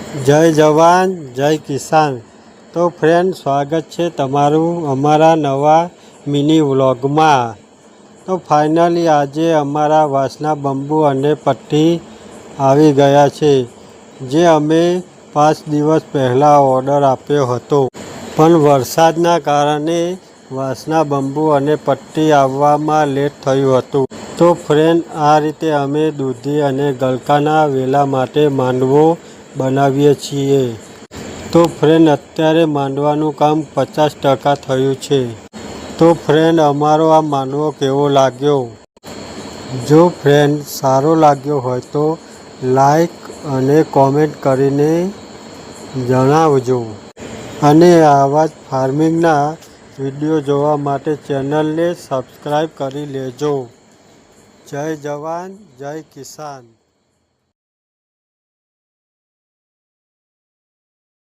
જય જવાન જય કિસાન। તો ફ્રેન્ડ, સ્વાગત છે તમારું અમારા નવા મિની વ્લોગમાં। તો ફાઇનલી આજે અમારા વાંસના બંબુ અને પટ્ટી આવી ગયા છે, જે અમે 5 દિવસ પહેલાં ઓર્ડર આપ્યો હતો, પણ વરસાદના કારણે વાંસના બંબુ અને પટ્ટી આવવામાં લેટ થયું હતું। તો ફ્રેન્ડ, આ રીતે અમે દૂધી અને ગલકાના વેલા માટે માંડવો બનાવીએ છીએ। તો ફ્રેન્ડ, અત્યારે માંડવાનું કામ 50% થયું છે। તો ફ્રેન્ડ, અમારો આ માંડવો કેવો લાગ્યો? જો ફ્રેન્ડ સારો લાગ્યો હોય તો લાઈક અને કોમેન્ટ કરીને જણાવજો, અને આવા જ ફાર્મિંગના વિડીયો જોવા માટે ચેનલને સબસ્ક્રાઈબ કરી લેજો। જય જવાન જય કિસાન।